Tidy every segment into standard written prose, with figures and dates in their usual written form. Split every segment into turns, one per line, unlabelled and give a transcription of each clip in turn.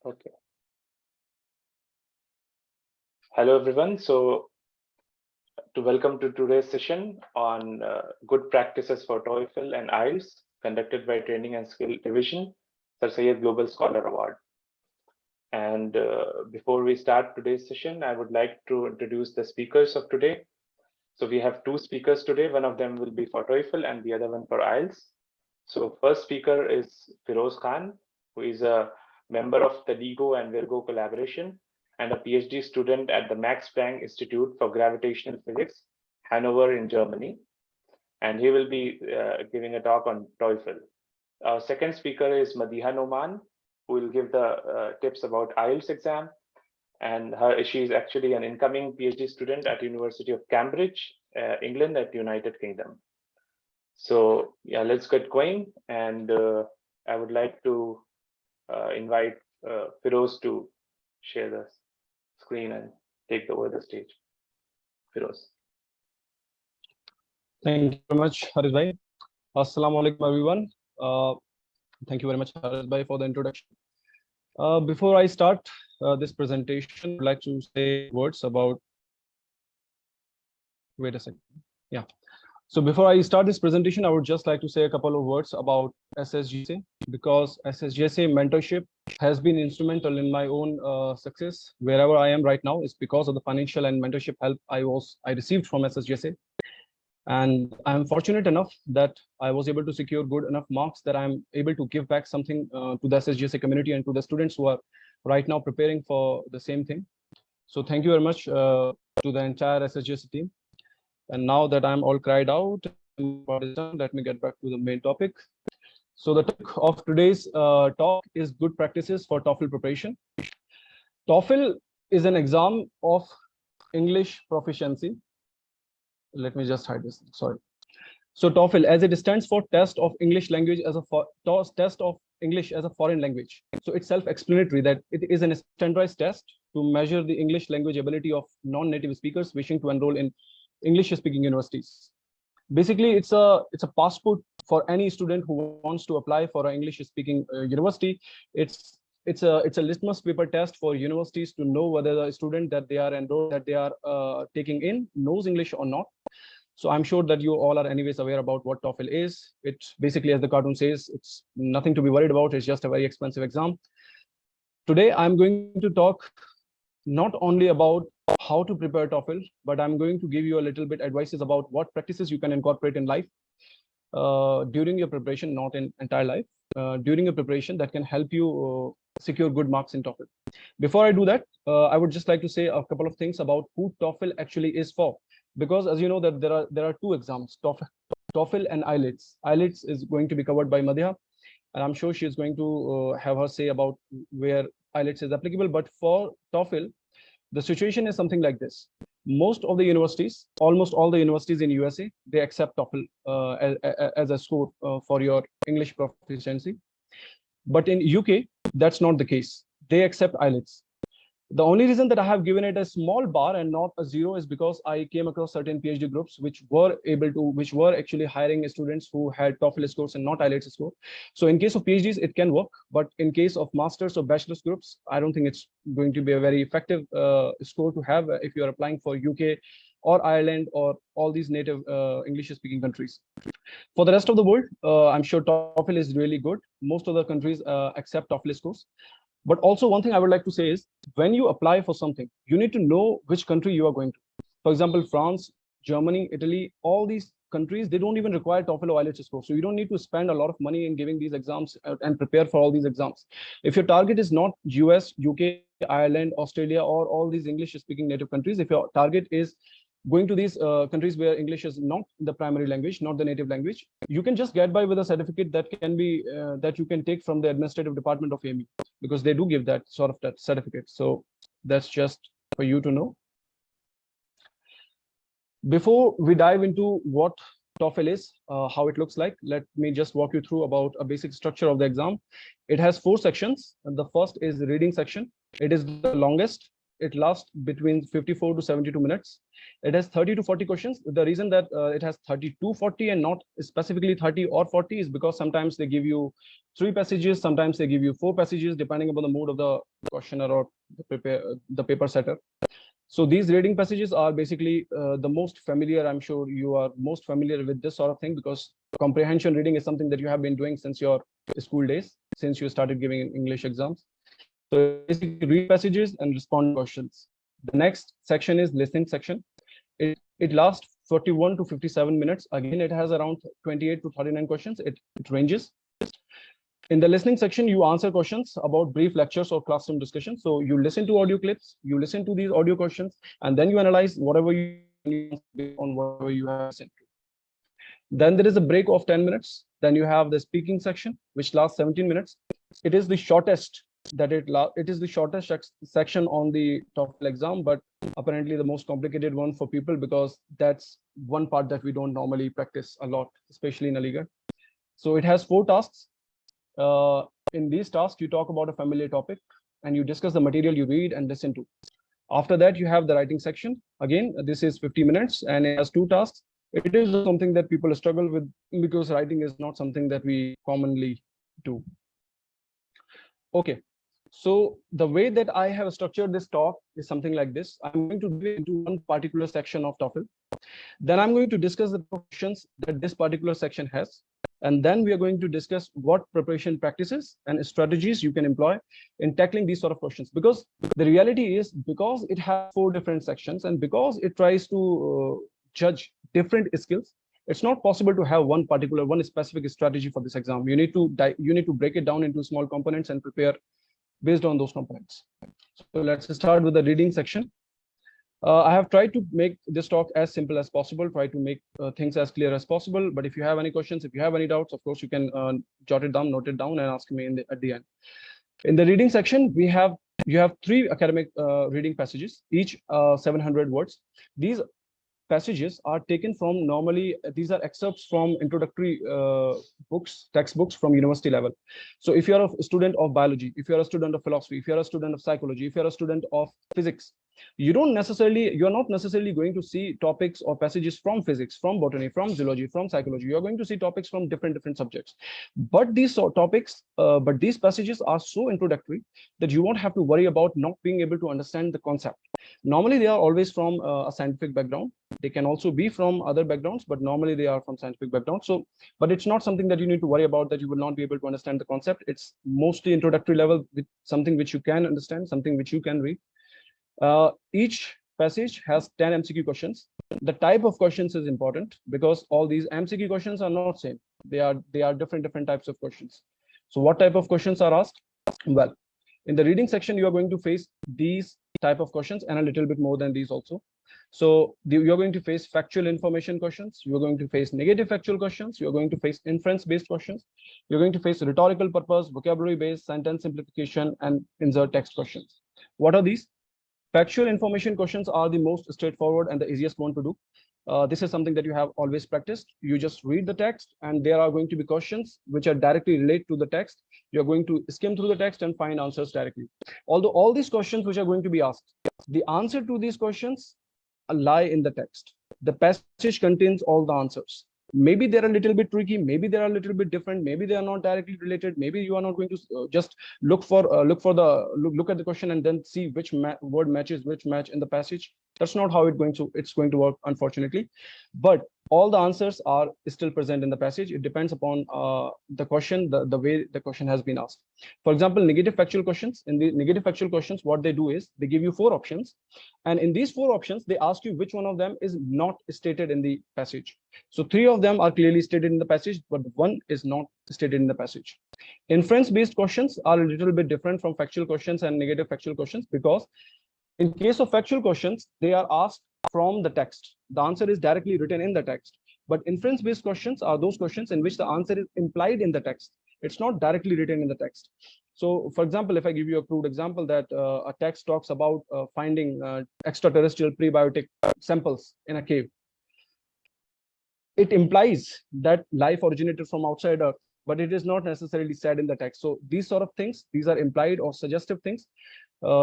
Okay. Hello, everyone. So, welcome to today's session on good practices for TOEFL and IELTS, conducted by Training and Skill Division, Sir Syed Global Scholar Award. And before we start today's session, I would like to introduce the speakers of today. So we have two speakers today. One of them will be for TOEFL and the other one for IELTS. So first speaker is Firoz Khan, who is a member of the LIGO and VIRGO collaboration and a Ph.D. student at the Max Planck Institute for Gravitational Physics, Hanover in Germany. And he will be giving a talk on TOEFL. Our second speaker is Madiha Noman, who will give the tips about IELTS exam. And she is actually an incoming PhD student at University of Cambridge, England at United Kingdom. So yeah, let's get going. And I would like to invite Firoz to share the screen and take over the stage. Firoz.
Thank you very much, Haris bhai. Assalamu alaikum, everyone. Thank you very much, Haris bhai, for the introduction. Before I start this presentation, I'd like to say words about. Wait a second. Yeah. So before I start this presentation, I would just like to say a couple of words about SSGSA, because SSGSA mentorship has been instrumental in my own success. Wherever I am right now is because of the financial and mentorship help I received from SSGSA. And I'm fortunate enough that I was able to secure good enough marks that I'm able to give back something to the SSGSA community and to the students who are right now preparing for the same thing. So thank you very much to the entire SSGSA team. And now that I'm all cried out, let me get back to the main topic. So the topic of today's talk is good practices for TOEFL preparation. TOEFL is an exam of English proficiency. Let me just hide this. Sorry. So TOEFL, as it stands for Test of English Language as a Test of English as a Foreign Language. So it's self-explanatory that it is a standardized test to measure the English language ability of non-native speakers wishing to enroll in English-speaking universities. Basically, it's a passport for any student who wants to apply for an English-speaking university. It's a litmus paper test for universities to know whether the student that they are enrolled, that they are taking in, knows English or not. So I'm sure that you all are anyways aware about what TOEFL is. It's basically, as the cartoon says, it's nothing to be worried about. It's just a very expensive exam. Today, I'm going to talk not only about how to prepare TOEFL, but I'm going to give you a little bit advices about what practices you can incorporate in life during your preparation, not in entire life, during your preparation that can help you secure good marks in TOEFL. Before I do that, I would just like to say a couple of things about who TOEFL actually is for, because as you know that there are two exams, TOEFL and IELTS. IELTS is going to be covered by Madiha, and I'm sure she is going to have her say about where IELTS is applicable. But for TOEFL, the situation is something like this. Most of the universities, almost all the universities in USA, they accept TOEFL as a score for your English proficiency. But in UK, that's not the case. They accept IELTS. The only reason that I have given it a small bar and not a 0 is because I came across certain PhD groups which were actually hiring students who had TOEFL scores and not IELTS score. So in case of PhDs, it can work, but in case of masters or bachelor's groups, I don't think it's going to be a very effective score to have if you are applying for UK or Ireland or all these native English-speaking countries. For the rest of the world, I'm sure TOEFL is really good. Most of the countries accept TOEFL scores. But also one thing I would like to say is when you apply for something, you need to know which country you are going to. For example, France, Germany, Italy, all these countries, they don't even require TOEFL or IELTS score. So you don't need to spend a lot of money in giving these exams and prepare for all these exams. If your target is not US, UK, Ireland, Australia, or all these English-speaking native countries, if your target is going to these countries where English is not the primary language, not the native language, you can just get by with a certificate that can be that you can take from the administrative department of AME, because they do give that sort of that certificate. So that's just for you to know. Before we dive into what TOEFL is, how it looks like, let me just walk you through about a basic structure of the exam. It has 4 sections, and the first is the reading section. It is the longest. it lasts between 54 to 72 minutes. It has 30 to 40 questions. The reason that it has 30 to 40 and not specifically 30 or 40 is because sometimes they give you 3 passages, sometimes they give you 4 passages, depending upon the mood of the questioner or the paper setter. So these reading passages are basically the most familiar. I'm sure you are most familiar with this sort of thing, because comprehension reading is something that you have been doing since your school days, since you started giving English exams. So basically read passages and respond to questions. The next section is listening section. It lasts 41 to 57 minutes. Again, it has around 28 to 39 questions. It ranges. In the listening section, you answer questions about brief lectures or classroom discussions. So you listen to audio clips, you listen to these audio questions, and then you analyze whatever you on whatever you have listened to. Then there is a break of 10 minutes. Then you have the speaking section, which lasts 17 minutes. It is the shortest section on the TOEFL exam, but apparently the most complicated one for people, because that's one part that we don't normally practice a lot, especially in a LIGO. So it has 4 tasks. In these tasks, you talk about a familiar topic and you discuss the material you read and listen to. After that, you have the writing section. Again, this is 50 minutes and it has 2 tasks. It is something that people struggle with because writing is not something that we commonly do. Okay, so the way that I have structured this talk is something like this. I'm going to do it into one particular section of TOEFL. Then I'm going to discuss the questions that this particular section has. And then we are going to discuss what preparation practices and strategies you can employ in tackling these sort of questions. Because the reality is, because it has 4 different sections and because it tries to judge different skills, it's not possible to have one specific strategy for this exam. You need to break it down into small components and prepare based on those components. So let's start with the reading section. I have tried to make this talk as simple as possible, try to make things as clear as possible. But if you have any questions, if you have any doubts, of course, you can jot it down, note it down, and ask me at the end. In the reading section, you have 3 academic reading passages, each 700 words. These passages are taken from, normally these are excerpts from introductory textbooks from university level. So if you're a student of biology, if you're a student of philosophy, if you're a student of psychology, if you're a student of physics, you're not necessarily going to see topics or passages from physics, from botany, from zoology, from psychology. You're going to see topics from different subjects. But these passages are so introductory that you won't have to worry about not being able to understand the concept. Normally, they are always from a scientific background. They can also be from other backgrounds, but normally they are from scientific background. So, but it's not something that you need to worry about, that you will not be able to understand the concept. It's mostly introductory level, with something which you can understand, something which you can read. Each passage has 10 MCQ questions. The type of questions is important, because all these MCQ questions are not same. They are different types of questions. So what type of questions are asked? Well, in the reading section, you are going to face these type of questions and a little bit more than these also. So you're going to face factual information questions. You're going to face negative factual questions. You're going to face inference-based questions. You're going to face rhetorical purpose, vocabulary-based, sentence simplification, and insert text questions. What are these? Factual information questions are the most straightforward and the easiest one to do. This is something that you have always practiced. You just read the text, and there are going to be questions which are directly related to the text. You're going to skim through the text and find answers directly. Although all these questions which are going to be asked, the answer to these questions lie in the text. The passage contains all the answers. Maybe they're a little bit tricky, maybe they're a little bit different, maybe they are not directly related, maybe you are not going to just look at the question and then see which word matches which match in the passage. That's not how it's going to work, unfortunately. But all the answers are still present in the passage. It depends upon the question, the way the question has been asked. For example, negative factual questions. In the negative factual questions, what they do is they give you 4 options, and in these 4 options, they ask you which one of them is not stated in the passage. So 3 of them are clearly stated in the passage, but 1 is not stated in the passage. Inference-based questions are a little bit different from factual questions and negative factual questions, because in case of factual questions, they are asked from the text. The answer is directly written in the text. But inference-based questions are those questions in which the answer is implied in the text. It's not directly written in the text. So, for example, if I give you a crude example that a text talks about finding extraterrestrial prebiotic samples in a cave, it implies that life originated from outside Earth, but it is not necessarily said in the text. So these sort of things, these are implied or suggestive things.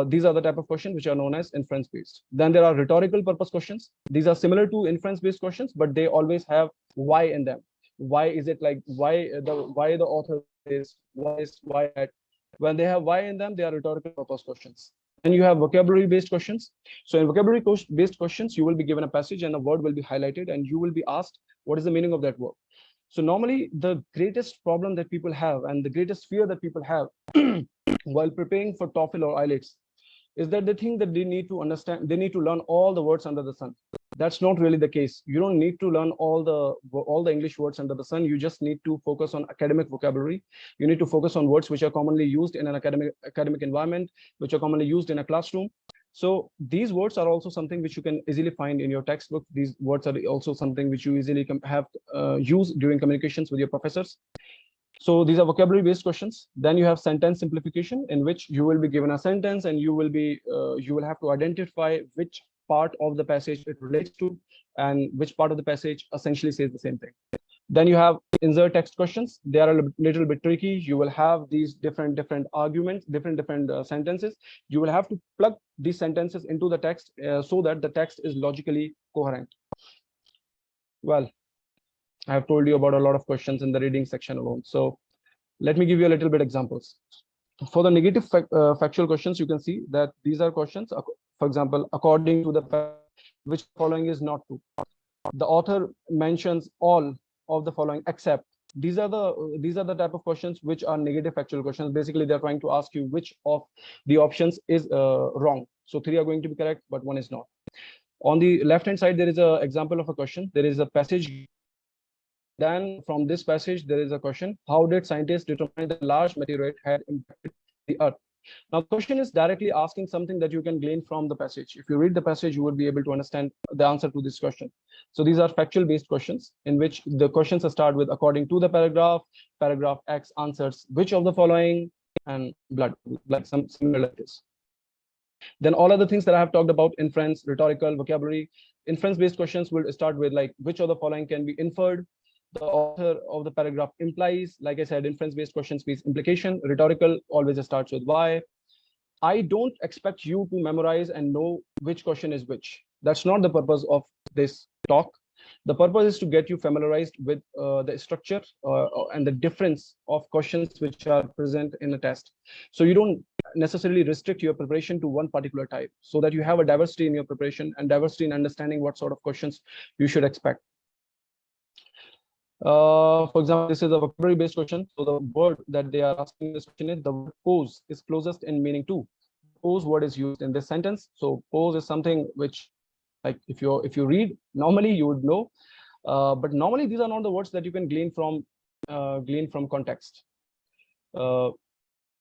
These are the type of questions which are known as inference based. Then there are rhetorical purpose questions. These are similar to inference based questions, but they always have why in them. Why is it like, why the author is, why that? When they have why in them, they are rhetorical purpose questions. Then you have vocabulary based questions. So in vocabulary based questions, you will be given a passage and a word will be highlighted, and you will be asked what is the meaning of that word. So normally the greatest problem that people have, and the greatest fear that people have while preparing for TOEFL or IELTS, is that they think that they need to understand, they need to learn all the words under the sun. That's not really the case. You don't need to learn all the English words under the sun. You just need to focus on academic vocabulary. You need to focus on words which are commonly used in an academic environment, which are commonly used in a classroom. So these words are also something which you can easily find in your textbook. These words are also something which you easily have used during communications with your professors. So these are vocabulary based questions. Then you have sentence simplification, in which you will be given a sentence and you will have to identify which part of the passage it relates to and which part of the passage essentially says the same thing. Then you have insert text questions. They are a little bit tricky. You will have these different arguments, different sentences. You will have to plug these sentences into the text so that the text is logically coherent. Well, I have told you about a lot of questions in the reading section alone. So let me give you a little bit examples. For the negative factual questions, you can see that these are questions, for example, according to the which following is not true. The author mentions all of the following except. These are the type of questions which are negative factual questions. Basically, they're trying to ask you which of the options is wrong. So 3 are going to be correct, but 1 is not. On the left hand side, there is an example of a question. There is a passage. Then from this passage, there is a question: how did scientists determine that large meteorite had impacted the Earth? Now, the question is directly asking something that you can glean from the passage. If you read the passage, you will be able to understand the answer to this question. So these are factual based questions, in which the questions start with according to the paragraph. Paragraph X answers which of the following, and like some similar like this. Then all other things that I have talked about: inference, rhetorical, vocabulary. Inference based questions will start with like which of the following can be inferred. The author of the paragraph implies. Like I said, inference based questions means implication. Rhetorical always starts with why. I don't expect you to memorize and know which question is which. That's not the purpose of this talk. The purpose is to get you familiarized with the structure and the difference of questions which are present in a test. So you don't necessarily restrict your preparation to one particular type, so that you have a diversity in your preparation and diversity in understanding what sort of questions you should expect. For example, this is a vocabulary based question. So the word that they are asking this question is the word pose is closest in meaning to. Pose word is used in this sentence. So pose is something which, like if you read normally, you would know, but normally these are not the words that you can glean from context,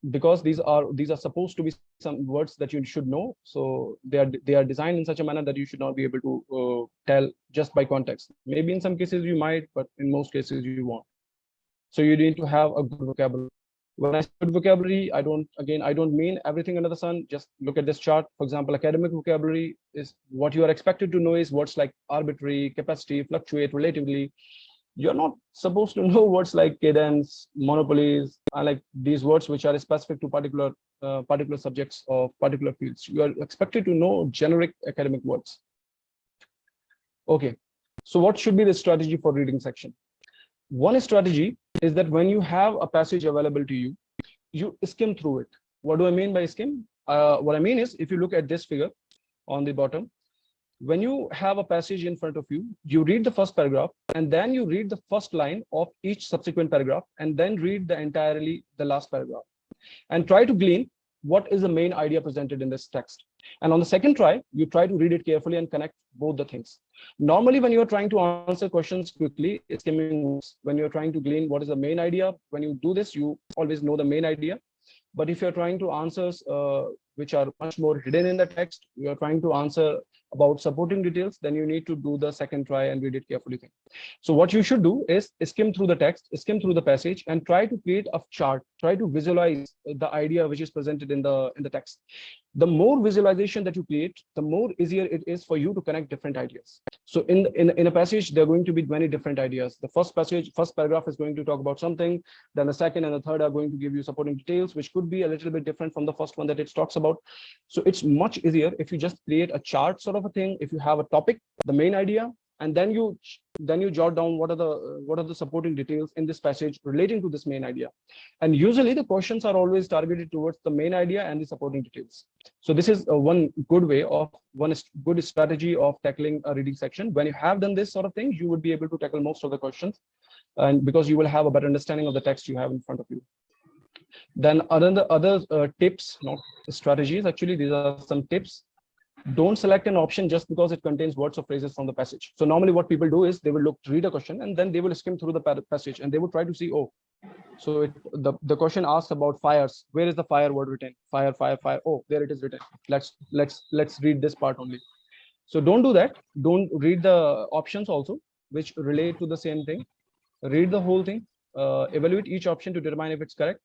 because these are supposed to be some words that you should know. So they are designed in such a manner that you should not be able to tell just by context. Maybe in some cases you might, but in most cases you won't. So you need to have a good vocabulary. When I say good vocabulary, I don't mean everything under the sun. Just look at this chart. For example, academic vocabulary is what you are expected to know is words like arbitrary, capacity, fluctuate, relatively. You're not supposed to know words like cadence, monopolies, like these words which are specific to particular subjects or particular fields. You are expected to know generic academic words. Okay, so what should be the strategy for reading section? One strategy is that when you have a passage available to you, you skim through it. What do I mean by skim? What I mean is, if you look at this figure on the bottom, when you have a passage in front of you, you read the first paragraph, and then you read the first line of each subsequent paragraph, and then read the last paragraph, and try to glean what is the main idea presented in this text. And on the second try, you try to read it carefully and connect both the things. Normally, when you're trying to answer questions quickly, it's skimming words. When you're trying to glean what is the main idea, when you do this, you always know the main idea. But if you're trying to answer which are much more hidden in the text, you're trying to answer about supporting details, then you need to do the second try and read it carefully. So what you should do is skim through the text, skim through the passage, and try to create a chart. Try to visualize the idea which is presented in the text. The more visualization that you create, the more easier it is for you to connect different ideas. So in a passage, there are going to be many different ideas. The first paragraph is going to talk about something, then the second and the third are going to give you supporting details, which could be a little bit different from the first one that it talks about. So it's much easier if you just create a chart sort of a thing. If you have a topic, the main idea, and then you jot down what are the supporting details in this passage relating to this main idea. And usually the questions are always targeted towards the main idea and the supporting details. So this is one good way of one good strategy of tackling a reading section. When you have done this sort of thing, you would be able to tackle most of the questions, and because you will have a better understanding of the text you have in front of you. Then other tips, not strategies, actually these are some tips. Don't select an option just because it contains words or phrases from the passage. So normally what people do is they will read a question and then they will skim through the passage and they will try to see, oh, so the question asks about fires. Where is the fire word written? Fire, fire, fire. Oh, there it is written. Let's read this part only. So don't do that. Don't read the options also, which relate to the same thing. Read the whole thing. Evaluate each option to determine if it's correct.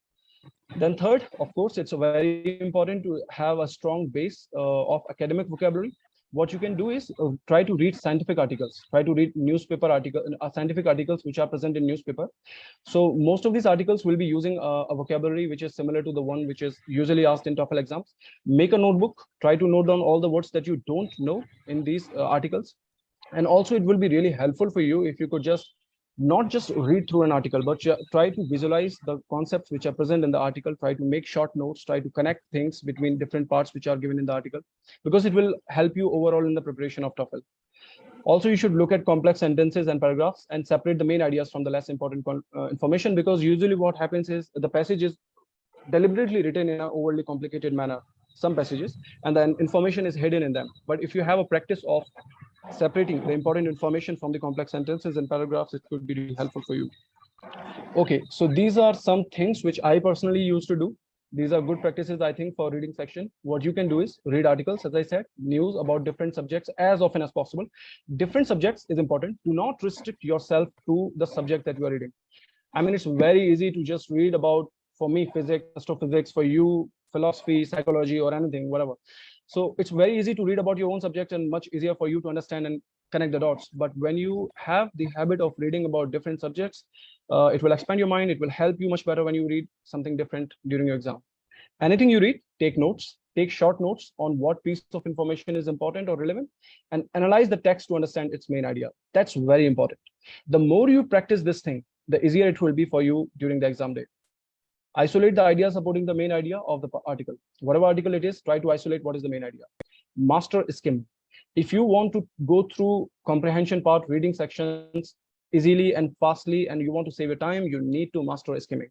Then third, of course, it's very important to have a strong base of academic vocabulary. What you can do is try to read scientific articles, try to read newspaper articles, scientific articles which are present in newspaper. So most of these articles will be using a vocabulary which is similar to the one which is usually asked in TOEFL exams. Make a notebook, try to note down all the words that you don't know in these articles. And also it will be really helpful for you if you could just not just read through an article, but try to visualize the concepts which are present in the article, try to make short notes, try to connect things between different parts which are given in the article, because it will help you overall in the preparation of TOEFL. Also, you should look at complex sentences and paragraphs and separate the main ideas from the less important information, because usually what happens is the passage is deliberately written in an overly complicated manner, some passages, and then information is hidden in them. But if you have a practice of separating the important information from the complex sentences and paragraphs, it could be really helpful for you. Okay, so these are some things which I personally used to do. These are good practices, I think, for reading section. What you can do is read articles, as I said, news about different subjects as often as possible. Different subjects is important. Do not restrict yourself to the subject that you are reading. I mean, it's very easy to just read about, for me, physics, astrophysics, for you, philosophy, psychology, or anything, whatever. So it's very easy to read about your own subject and much easier for you to understand and connect the dots. But when you have the habit of reading about different subjects, it will expand your mind. It will help you much better when you read something different during your exam. Anything you read, take notes, take short notes on what piece of information is important or relevant, and analyze the text to understand its main idea. That's very important. The more you practice this thing, the easier it will be for you during the exam day. Isolate the idea supporting the main idea of the article. Whatever article it is, try to isolate what is the main idea. Master skim. If you want to go through comprehension part, reading sections easily and fastly, and you want to save your time, you need to master skimming.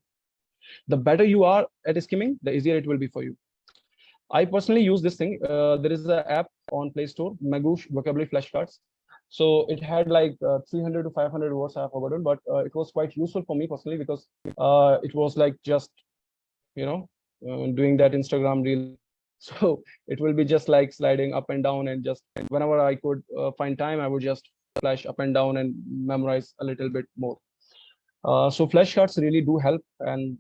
The better you are at skimming, the easier it will be for you. I personally use this thing. There is an app on Play Store, Magoosh Vocabulary Flashcards. So it had like 300 to 500 words, I've forgotten, but it was quite useful for me personally, because it was like just, doing that Instagram reel. So it will be just like sliding up and down, and just whenever I could find time, I would just flash up and down and memorize a little bit more. So flashcards really do help, and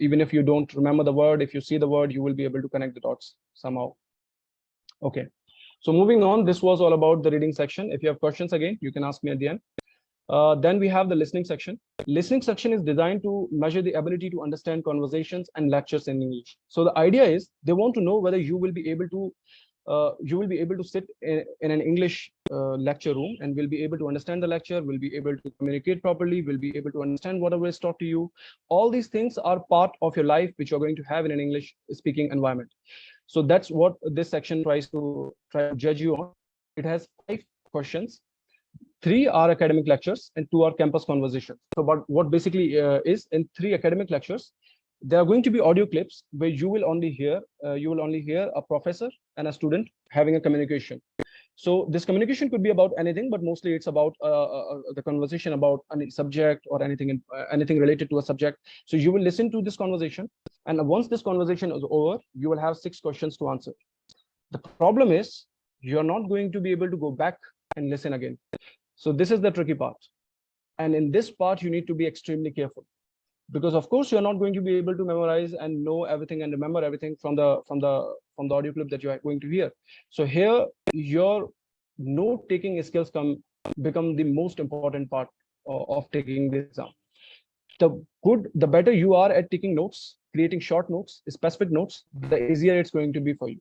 even if you don't remember the word, if you see the word, you will be able to connect the dots somehow. Okay. So moving on, this was all about the reading section. If you have questions, again, you can ask me at the end. Then we have the listening section. Listening section is designed to measure the ability to understand conversations and lectures in English. So the idea is they want to know whether you will be able to sit in an English lecture room and will be able to understand the lecture, will be able to communicate properly, will be able to understand whatever is taught to you. All these things are part of your life which you're going to have in an English speaking environment. So that's what this section tries to judge you on. It has 5 questions. 3 are academic lectures and 2 are campus conversations. So what basically is, in 3 academic lectures, there are going to be audio clips where you will only hear a professor and a student having a communication. So this communication could be about anything, but mostly it's about the conversation about any subject or anything related to a subject. So you will listen to this conversation, and once this conversation is over, you will have 6 questions to answer. The problem is you're not going to be able to go back and listen again. So this is the tricky part. And in this part, you need to be extremely careful, because of course you're not going to be able to memorize and know everything and remember everything from the audio clip that you are going to hear. So here your note taking skills become the most important part of taking the exam. The better you are at taking notes, creating short notes, specific notes, the easier it's going to be for you.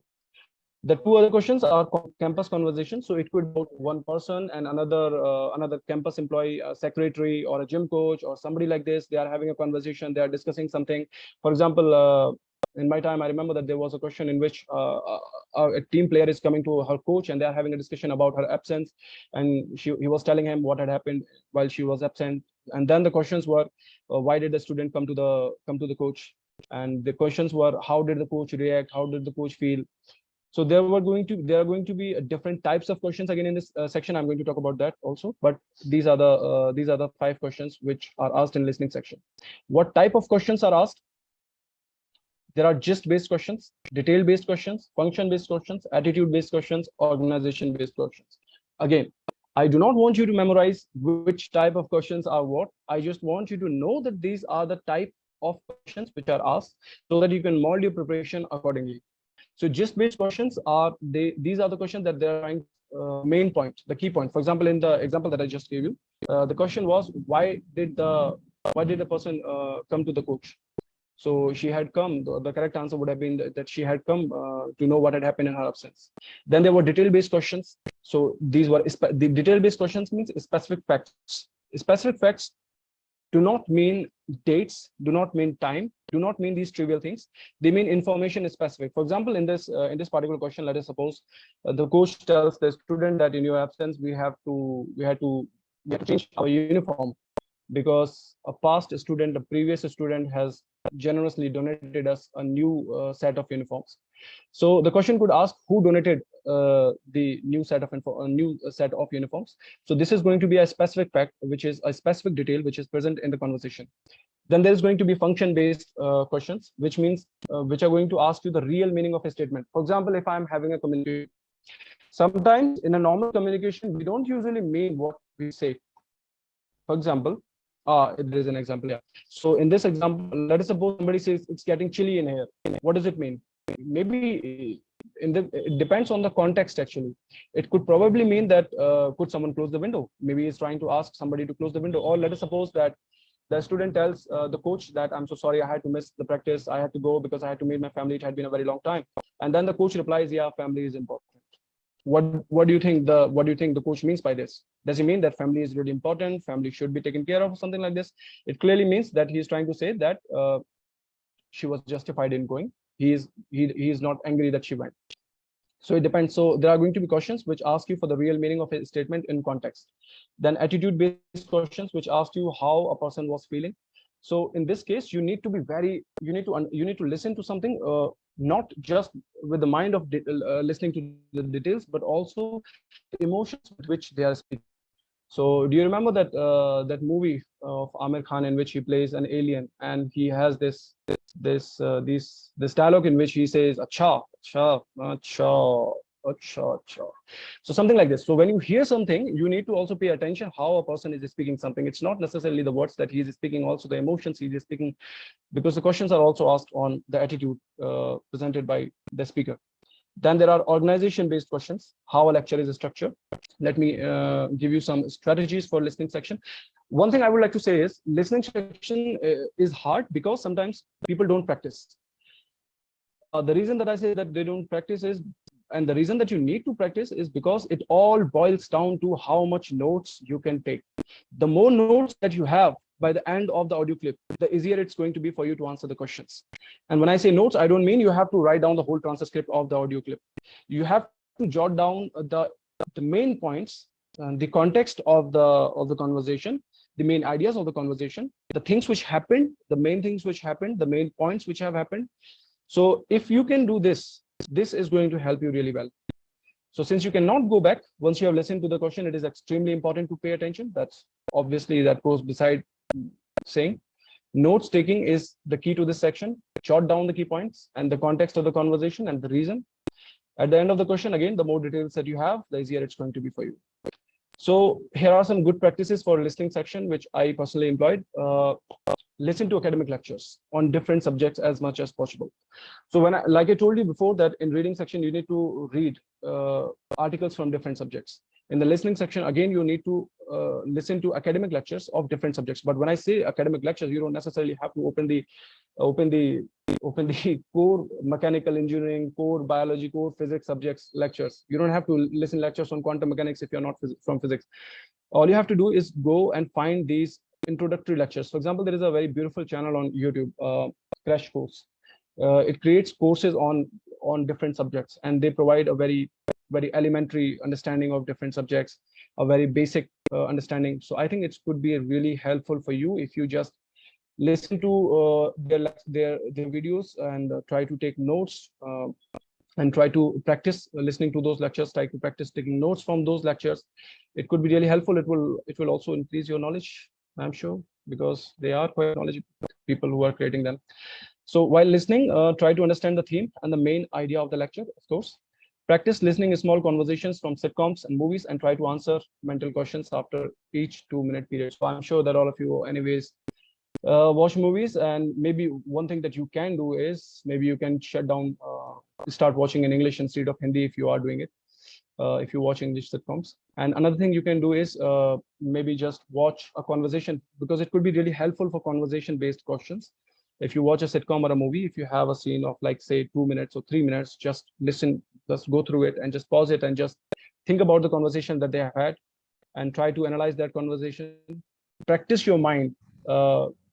The two other questions are campus conversation. So it could be about one person and another campus employee, a secretary or a gym coach or somebody like this. They are having a conversation. They are discussing something. For example, in my time, I remember that there was a question in which a team player is coming to her coach and they are having a discussion about her absence, and he was telling him what had happened while she was absent. And then the questions were, why did the student come to the coach? And the questions were, how did the coach react? How did the coach feel? So there are going to be different types of questions again in this section. I'm going to talk about that also. But these are the 5 questions which are asked in listening section. What type of questions are asked? There are gist-based questions, detail-based questions, function-based questions, attitude-based questions, organization-based questions. Again, I do not want you to memorize which type of questions are what. I just want you to know that these are the type of questions which are asked, so that you can mold your preparation accordingly. So gist-based questions are these are the questions that they're trying main point, the key point. For example, in the example that I just gave you, the question was, why did the person come to the coach? So she had come. The correct answer would have been that she had come to know what had happened in her absence. Then there were detail-based questions. So these were the detail-based questions means specific facts. Specific facts do not mean dates, do not mean time, do not mean these trivial things. They mean information is specific. For example, in this particular question, let us suppose the coach tells the student that in your absence we had to change our uniform, because a past student, a previous student, has generously donated us a new set of uniforms. So the question could ask, who donated the new set of uniforms? So this is going to be a specific fact, which is a specific detail which is present in the conversation. Then there's going to be function-based questions, which means which are going to ask you the real meaning of a statement. For example, if I'm having a communication, sometimes in a normal communication, we don't usually mean what we say. For example, it is an example. Yeah. So in this example, let us suppose somebody says it's getting chilly in here. What does it mean? Maybe it depends on the context. Actually, it could probably mean that could someone close the window? Maybe he's trying to ask somebody to close the window. Or let us suppose that the student tells the coach that I'm so sorry, I had to miss the practice. I had to go because I had to meet my family. It had been a very long time. And then the coach replies, yeah, family is important. What do you think the coach means by this? Does he mean that family is really important, family should be taken care of, something like this? It clearly means that he is trying to say that she was justified in going. He is not angry that she went. So it depends. So there are going to be questions which ask you for the real meaning of a statement in context. Then attitude-based questions which ask you how a person was feeling. So in this case, you need to be you need to listen to something not just with the mind of listening to the details, but also the emotions with which they are speaking. So do you remember that movie of Amir Khan in which he plays an alien, and he has this dialogue in which he says "acha, acha, acha, acha, acha." So something like this. So when you hear something, you need to also pay attention how a person is speaking something. It's not necessarily the words that he is speaking, also the emotions he is speaking, because the questions are also asked on the attitude presented by the speaker. Then there are organization-based questions, how a lecture is structured. Let me give you some strategies for listening section. One thing I would like to say is listening section is hard because sometimes people don't practice. The reason that I say that they don't practice is, and the reason that you need to practice is because it all boils down to how much notes you can take. The more notes that you have by the end of the audio clip, the easier it's going to be for you to answer the questions. And when I say notes, I don't mean you have to write down the whole transcript of the audio clip. You have to jot down the main points, the context of the conversation, the main ideas of the conversation, the things which happened, the main things which happened, the main points which have happened. So if you can do this, this is going to help you really well. So since you cannot go back once you have listened to the question, it is extremely important to pay attention. That's obviously, that goes beside saying. Notes taking is the key to this section. Jot down the key points and the context of the conversation and the reason. At the end of the question, again, the more details that you have, the easier it's going to be for you. So here are some good practices for listening section, which I personally employed. Listen to academic lectures on different subjects as much as possible. So like I told you before, that in reading section, you need to read articles from different subjects. In the listening section, again, you need to listen to academic lectures of different subjects. But when I say academic lectures, you don't necessarily have to open the core mechanical engineering, core biology, core physics subjects lectures. You don't have to listen lectures on quantum mechanics if you're not from physics. All you have to do is go and find these introductory lectures. For example, there is a very beautiful channel on YouTube, Crash Course. It creates courses on different subjects, and they provide a very elementary understanding of different subjects, a very basic understanding. So I think it could be really helpful for you if you just listen to their videos and try to take notes and try to practice listening to those lectures, try to practice taking notes from those lectures. It could be really helpful. It will also increase your knowledge, I'm sure, because they are quite knowledgeable people who are creating them. So while listening, try to understand the theme and the main idea of the lecture, of course. Practice listening small conversations from sitcoms and movies, and try to answer mental questions after each 2-minute period. So I'm sure that all of you anyways watch movies, and maybe one thing that you can do is maybe you can shut down, start watching in English instead of Hindi if you are doing it, if you watch English sitcoms. And another thing you can do is maybe just watch a conversation, because it could be really helpful for conversation-based questions. If you watch a sitcom or a movie, if you have a scene of like say 2 minutes or 3 minutes, just listen, just go through it and just pause it and just think about the conversation that they have had and try to analyze that conversation. Practice your mind,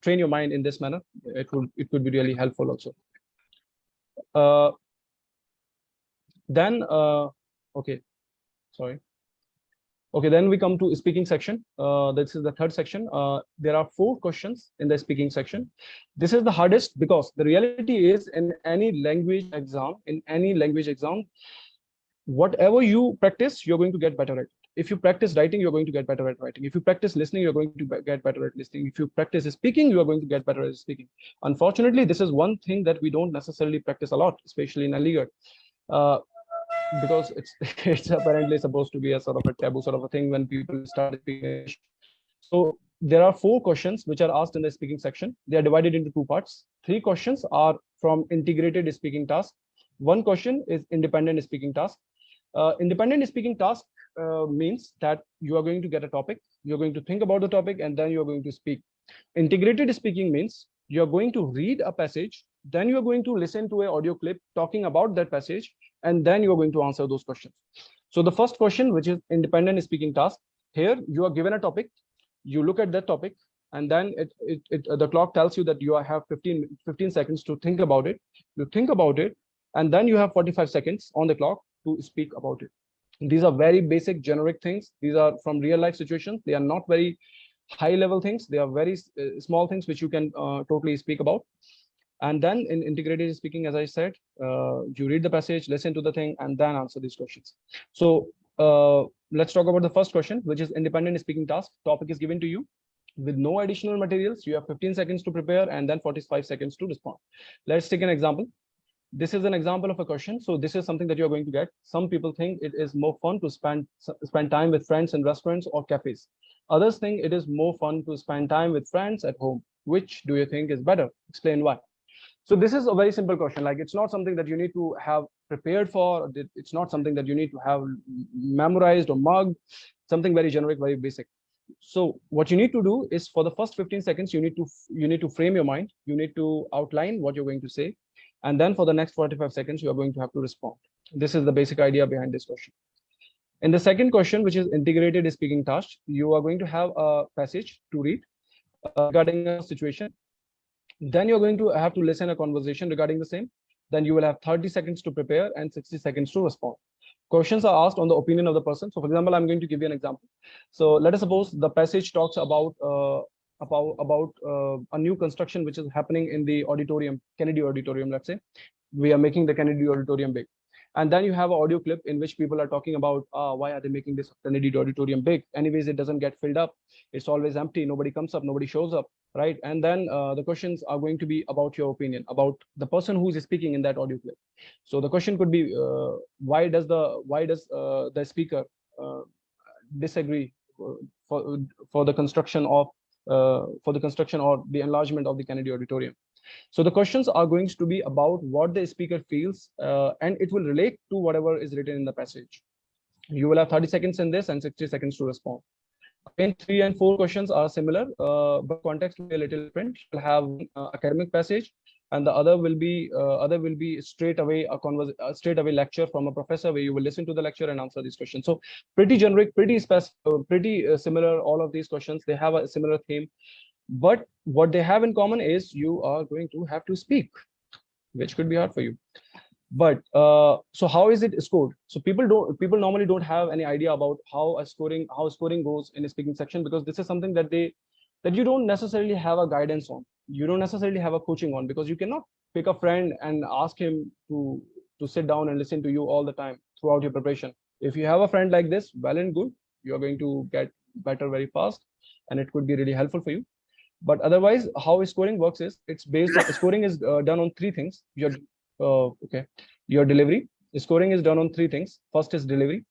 train your mind in this manner. It could be really helpful also. Then okay, sorry. Okay, then we come to speaking section. This is the third section. There are 4 questions in the speaking section. This is the hardest, because the reality is in any language exam, whatever you practice, you're going to get better at it. If you practice writing, you're going to get better at writing. If you practice listening, you're going to get better at listening. If you practice speaking, you are going to get better at speaking. Unfortunately, this is one thing that we don't necessarily practice a lot, especially in Aligarh. Because it's apparently supposed to be a sort of a taboo sort of a thing when people start speaking English. So there are 4 questions which are asked in the speaking section. They are divided into 2 parts. 3 questions are from integrated speaking task. 1 question is independent speaking task. Independent speaking task means that you are going to get a topic, you're going to think about the topic, and then you're going to speak. Integrated speaking means you're going to read a passage, then you're going to listen to an audio clip talking about that passage, and then you're going to answer those questions. So the first question, which is independent speaking task, here you are given a topic, you look at that topic, and then the clock tells you that you have 15 seconds to think about it. You think about it, and then you have 45 seconds on the clock to speak about it. These are very basic generic things. These are from real life situations. They are not very high level things. They are very small things which you can totally speak about. And then in integrated speaking, as I said, you read the passage, listen to the thing, and then answer these questions. So let's talk about the first question, which is independent speaking task. Topic is given to you with no additional materials. You have 15 seconds to prepare and then 45 seconds to respond. Let's take an example. This is an example of a question. So this is something that you're going to get. Some people think it is more fun to spend time with friends in restaurants or cafes. Others think it is more fun to spend time with friends at home. Which do you think is better? Explain why. So this is a very simple question. Like, it's not something that you need to have prepared for. It's not something that you need to have memorized or mugged. Something very generic, very basic. So what you need to do is, for the first 15 seconds, you need to frame your mind. You need to outline what you're going to say. And then for the next 45 seconds, you are going to have to respond. This is the basic idea behind this question. In the second question, which is integrated speaking task, you are going to have a passage to read regarding a situation. Then you're going to have to listen a conversation regarding the same. Then you will have 30 seconds to prepare and 60 seconds to respond. Questions are asked on the opinion of the person. So for example, I'm going to give you an example. So let us suppose the passage talks about a new construction which is happening in the auditorium, Kennedy Auditorium. Let's say we are making the Kennedy Auditorium big, And then you have an audio clip in which people are talking about why are they making this Kennedy auditorium big? Anyways, it doesn't get filled up. It's always empty. Nobody comes up. Nobody shows up, right? And then the questions are going to be about your opinion, about the person who is speaking in that audio clip. So the question could be, why does the speaker disagree for the construction of or the enlargement of the Kennedy auditorium? So the questions are going to be about what the speaker feels, and it will relate to whatever is written in the passage. You will have 30 seconds in this and 60 seconds to respond. Again, 3 and 4 questions are similar, but context will be a little different. You'll have academic passage, and the other will be straight away straight away lecture from a professor, where you will listen to the lecture and answer these questions. So pretty generic, pretty similar. All of these questions, they have a similar theme. But what they have in common is you are going to have to speak, which could be hard for you. But so how is it scored? So people normally don't have any idea about how scoring goes in a speaking section, because this is something that you don't necessarily have a guidance on. You don't necessarily have a coaching on, because you cannot pick a friend and ask him to sit down and listen to you all the time throughout your preparation. If you have a friend like this, well and good, you're going to get better very fast, and it could be really helpful for you. But otherwise, how scoring works is, it's based on scoring is done on 3 things. Your delivery. Scoring is done on 3 things. First is delivery.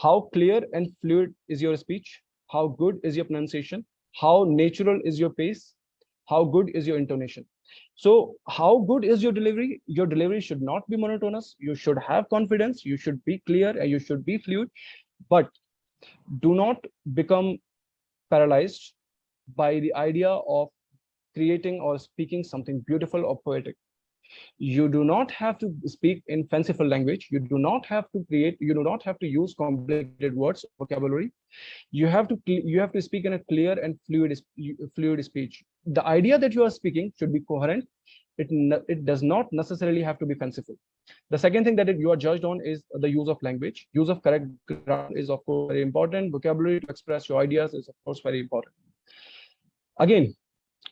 How clear and fluid is your speech? How good is your pronunciation? How natural is your pace? How good is your intonation? So how good is your delivery? Your delivery should not be monotonous. You should have confidence. You should be clear and you should be fluid. But do not become paralyzed by the idea of creating or speaking something beautiful or poetic. You do not have to speak in fanciful language. You do not have to use complicated words, vocabulary. You have to speak in a clear and fluid speech. The idea that you are speaking should be coherent. It does not necessarily have to be fanciful. The second thing that you are judged on is the use of language. Use of correct grammar is, of course, very important. Vocabulary to express your ideas is, of course, very important. Again,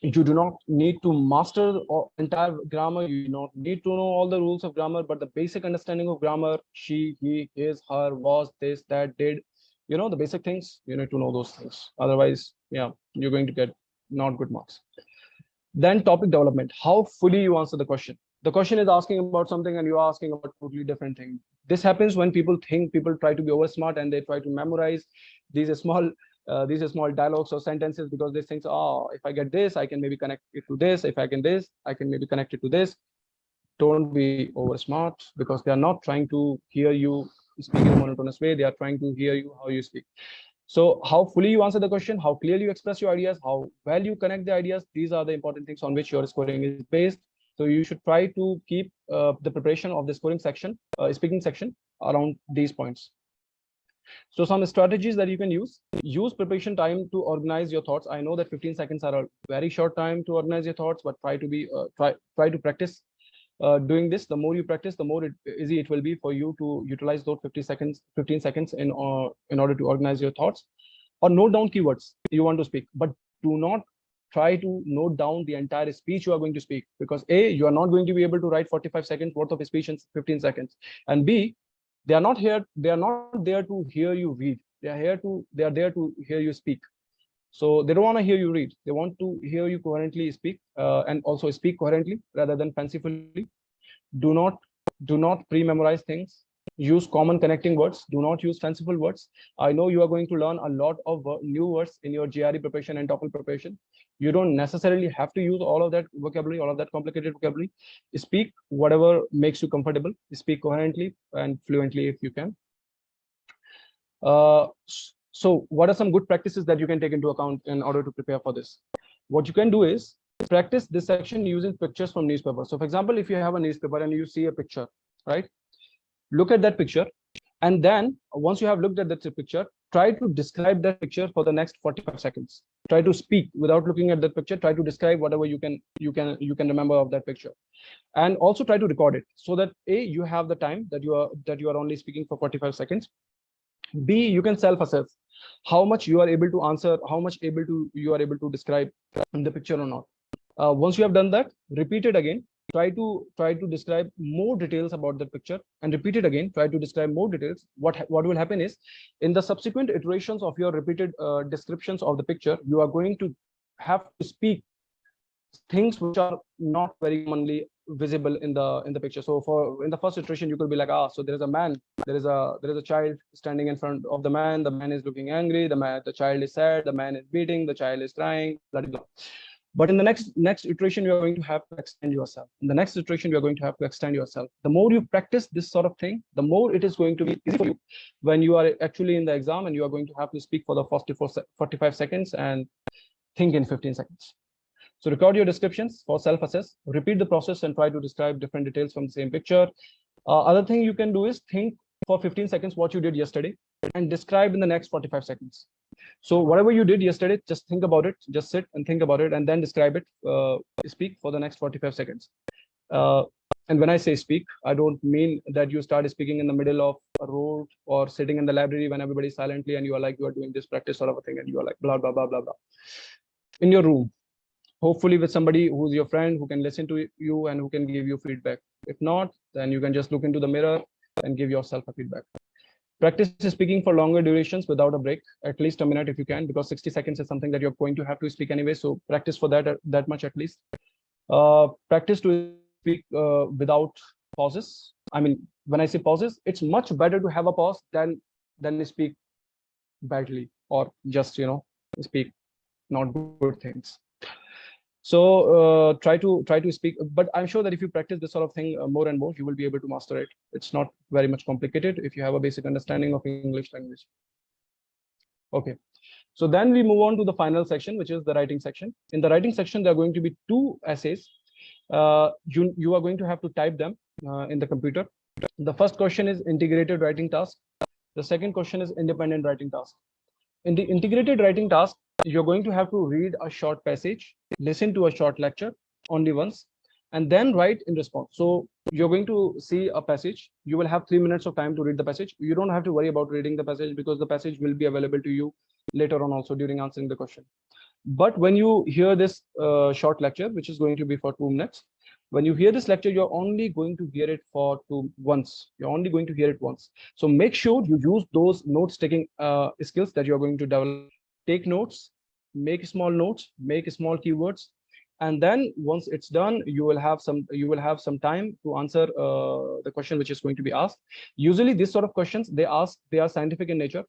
you do not need to master entire grammar. You do not need to know all the rules of grammar, but the basic understanding of grammar, she, he, his, her, was, this, that, did, the basic things, you need to know those things. Otherwise, yeah, you're going to get not good marks. Then topic development, how fully you answer the question. The question is asking about something and you are asking about a totally different thing. This happens when people try to be over smart and they try to memorize these small dialogues or sentences, because they think, oh, if I get this, I can maybe connect it to this. If I can this, I can maybe connect it to this. Don't be over smart, because they are not trying to hear you speak in a monotonous way. They are trying to hear you how you speak. So how fully you answer the question, how clearly you express your ideas, how well you connect the ideas, these are the important things on which your scoring is based. So you should try to keep the preparation of the scoring section, speaking section, around these points. So some strategies that you can use preparation time to organize your thoughts. I know that 15 seconds are a very short time to organize your thoughts, but try to practice doing this. The more you practice, the more easy it will be for you to utilize those 15 seconds in order to organize your thoughts. Or note down keywords you want to speak, but do not try to note down the entire speech you are going to speak, because A, you are not going to be able to write 45 seconds worth of speech in 15 seconds, and B, they are not there to hear you read. They are there to hear you speak. So they don't want to hear you read. They want to hear you coherently speak, and also speak coherently rather than fancifully. Do not pre-memorize things. Use common connecting words. Do not use fanciful words. I know you are going to learn a lot of new words in your GRE preparation and TOEFL preparation. You don't necessarily have to use all of that vocabulary, all of that complicated vocabulary. Speak whatever makes you comfortable. Speak coherently and fluently if you can. So what are some good practices that you can take into account in order to prepare for this? What you can do is practice this section using pictures from newspaper. So for example, if you have a newspaper and you see a picture, right? Look at that picture, and then once you have looked at that picture, try to describe that picture for the next 45 seconds. Try to speak without looking at that picture. Try to describe whatever you can remember of that picture, and also try to record it, so that A, you have the time that you are only speaking for 45 seconds. B, you can self-assess how much you are able to answer, how much you are able to describe in the picture or not. Once you have done that, repeat it again. try to describe more details about that picture and repeat it again. Try to describe more details. What will happen is, in the subsequent iterations of your repeated descriptions of the picture, you are going to have to speak things which are not very commonly visible in the picture. So for in the first iteration, you could be like, so there is a man, there is a child standing in front of the man. The man is looking angry. The child is sad. The man is beating. The child is crying. Blah, blah, blah. But in the next iteration, you are going to have to extend yourself. In the next iteration, you are going to have to extend yourself. The more you practice this sort of thing, the more it is going to be easy for you when you are actually in the exam and you are going to have to speak for the 45 seconds and think in 15 seconds. So record your descriptions for self-assess, repeat the process and try to describe different details from the same picture. Other thing you can do is think for 15 seconds what you did yesterday and describe in the next 45 seconds. So whatever you did yesterday, just think about it, just sit and think about it and then describe it, speak for the next 45 seconds. And when I say speak, I don't mean that you start speaking in the middle of a road or sitting in the library when everybody's silently and you are like, you are doing this practice sort of a thing and you are like, blah, blah, blah, blah, blah. In your room, hopefully with somebody who's your friend, who can listen to you and who can give you feedback. If not, then you can just look into the mirror and give yourself a feedback. Practice speaking for longer durations without a break, at least a minute if you can, because 60 seconds is something that you're going to have to speak anyway. So practice for that much at least. Practice to speak without pauses. I mean, when I say pauses, it's much better to have a pause than speak badly or just, speak not good things. So try to speak, but I'm sure that if you practice this sort of thing more and more, you will be able to master it. It's not very much complicated if you have a basic understanding of English language. Okay, so then we move on to the final section, which is the writing section. In the writing section, there are going to be 2 essays. You are going to have to type them in the computer. The first question is integrated writing task. The second question is independent writing task. In the integrated writing task, you're going to have to read a short passage, listen to a short lecture only once, and then write in response. So you're going to see a passage. You will have 3 minutes of time to read the passage. You don't have to worry about reading the passage because the passage will be available to you later on also during answering the question. But when you hear this short lecture, which is going to be for 2 minutes, when you hear this lecture, you're only going to hear it for once. You're only going to hear it once. So make sure you use those notes-taking skills that you're going to develop. Take notes, make small notes, make small keywords, and then once it's done, you will have some time to answer the question which is going to be asked. Usually, these sort of questions they are scientific in nature.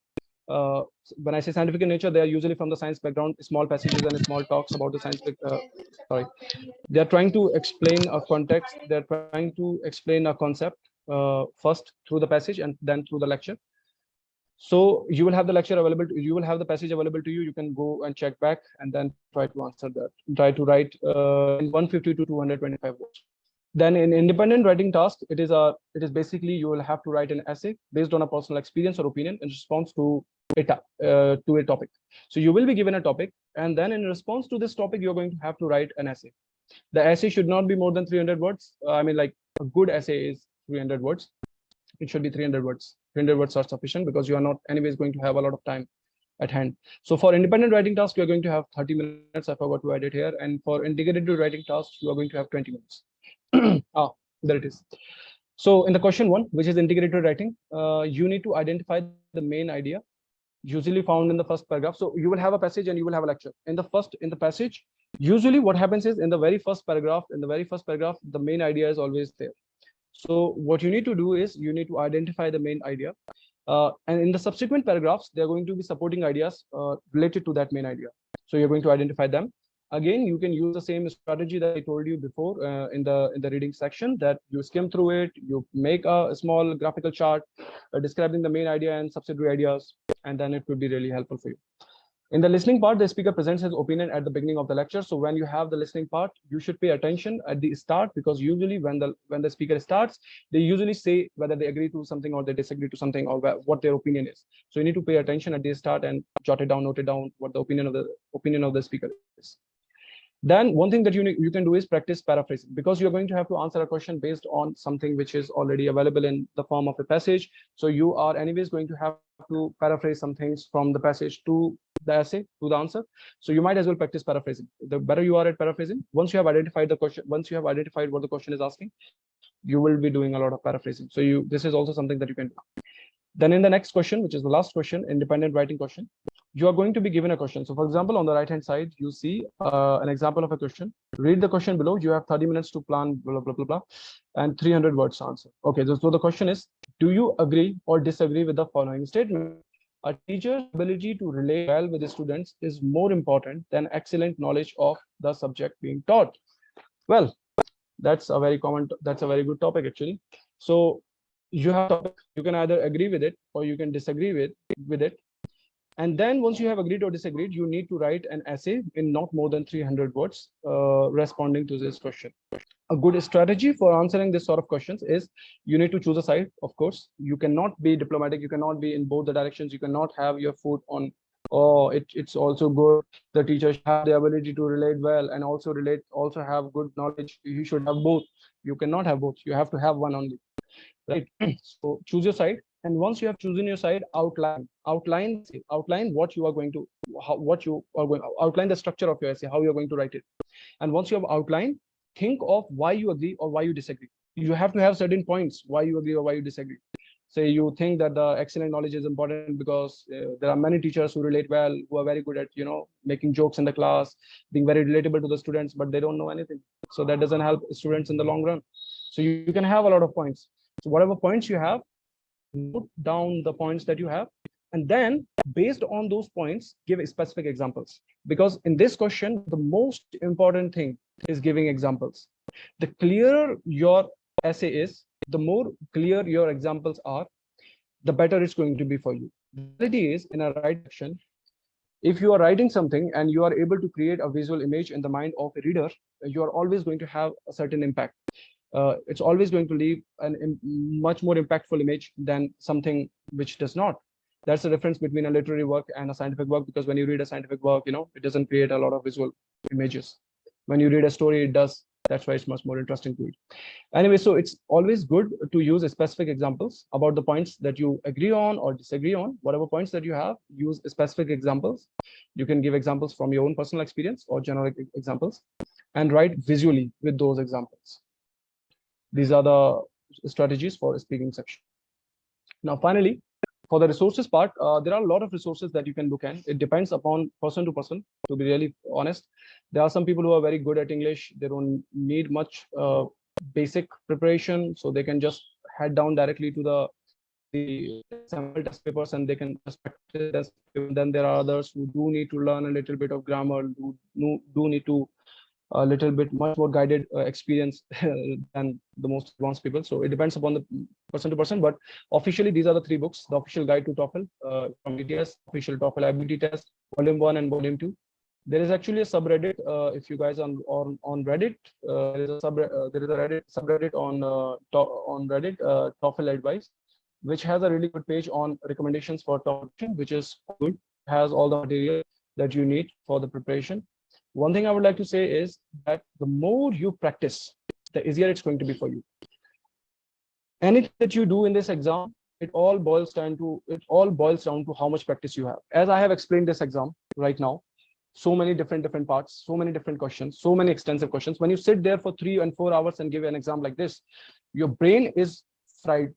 When I say scientific in nature, they are usually from the science background, small passages and small talks about the science. They are trying to explain a context. They're trying to explain a concept first through the passage and then through the lecture. So you will have the lecture available. You will have the passage available to you. You can go and check back and then try to answer that. Try to write in 150 to 225 words. Then in independent writing task, it is basically you will have to write an essay based on a personal experience or opinion in response to a topic. So you will be given a topic, and then in response to this topic, you're going to have to write an essay. The essay should not be more than 300 words. I mean, like a good essay is 300 words. It should be 300 words. 300 words are sufficient because you are not anyways going to have a lot of time at hand. So for independent writing task, you're going to have 30 minutes. I forgot to add it here. And for integrated writing task, you are going to have 20 minutes. There it is. So in the question 1, which is integrated writing, you need to identify the main idea, usually found in the first paragraph. So you will have a passage and you will have a lecture. In the passage, usually what happens is in the very first paragraph, the main idea is always there. So what you need to do is you need to identify the main idea. And in the subsequent paragraphs, there are going to be supporting ideas related to that main idea. So you're going to identify them. Again, you can use the same strategy that I told you before in the reading section, that you skim through it, you make a small graphical chart describing the main idea and subsidiary ideas, and then it will be really helpful for you. In the listening part, the speaker presents his opinion at the beginning of the lecture. So when you have the listening part, you should pay attention at the start, because usually when the speaker starts, they usually say whether they agree to something or they disagree to something or what their opinion is. So you need to pay attention at the start and jot it down, note it down what the opinion of the speaker is. Then one thing that you can do is practice paraphrasing, because you're going to have to answer a question based on something which is already available in the form of a passage. So you are anyways going to have to paraphrase some things from the passage to the essay to the answer. So you might as well practice paraphrasing. The better you are at paraphrasing, once you have identified the question, once you have identified what the question is asking, you will be doing a lot of paraphrasing. So this is also something that you can do. Then in the next question, which is the last question, independent writing question, you are going to be given a question. So for example, on the right hand side, you see an example of a question. Read the question below. You have 30 minutes to plan blah, blah, blah, blah, and 300 words answer. Okay, so the question is, do you agree or disagree with the following statement? A teacher's ability to relate well with the students is more important than excellent knowledge of the subject being taught. Well, that's a very good topic actually. So you have topic, you can either agree with it or you can disagree with it. And then once you have agreed or disagreed, you need to write an essay in not more than 300 words responding to this question. A good strategy for answering this sort of questions is you need to choose a side, of course. You cannot be diplomatic. You cannot be in both the directions. You cannot have your foot on, oh, it's also good. The teachers have the ability to relate well and also have good knowledge. You should have both. You cannot have both. You have to have one only, right? So choose your side. And once you have chosen your side, outline what you are going to, outline the structure of your essay, how you're going to write it. And once you have outlined, think of why you agree or why you disagree. You have to have certain points why you agree or why you disagree. Say you think that the excellent knowledge is important because there are many teachers who relate well, who are very good at making jokes in the class, being very relatable to the students, but they don't know anything. So that doesn't help students in the long run. So you can have a lot of points. So whatever points you have, note down the points that you have, and then based on those points, give specific examples. Because in this question, the most important thing is giving examples. The clearer your essay is, the more clear your examples are, the better it's going to be for you. The reality is, in a writing section, if you are writing something and you are able to create a visual image in the mind of a reader, you are always going to have a certain impact. It's always going to leave a much more impactful image than something which does not. That's the difference between a literary work and a scientific work, because when you read a scientific work, it doesn't create a lot of visual images. When you read a story, it does. That's why it's much more interesting to read. Anyway, so it's always good to use specific examples about the points that you agree on or disagree on. Whatever points that you have, use specific examples. You can give examples from your own personal experience or generic examples, and write visually with those examples. These are the strategies for speaking section. Now, finally, for the resources part, there are a lot of resources that you can look at. It depends upon person to person, to be really honest. There are some people who are very good at English. They don't need much basic preparation, so they can just head down directly to the sample test papers and they can just practice. Then there are others who do need to learn a little bit of grammar, who do need to a little bit much more guided experience than the most advanced people. So it depends upon the person to person, but officially these are the 3 books: The Official Guide to TOEFL from ETS, Official TOEFL Ability Test, Volume 1 and Volume 2. There is actually a subreddit. If you guys are on Reddit, there is a Reddit subreddit on Reddit, TOEFL Advice, which has a really good page on recommendations for TOEFL, which is good. Has all the material that you need for the preparation. One thing I would like to say is that the more you practice, the easier it's going to be for you. Anything that you do in this exam, it all boils down to how much practice you have. As I have explained this exam right now, so many different parts, so many different questions, so many extensive questions. When you sit there for 3 and 4 hours and give an exam like this, your brain is fried.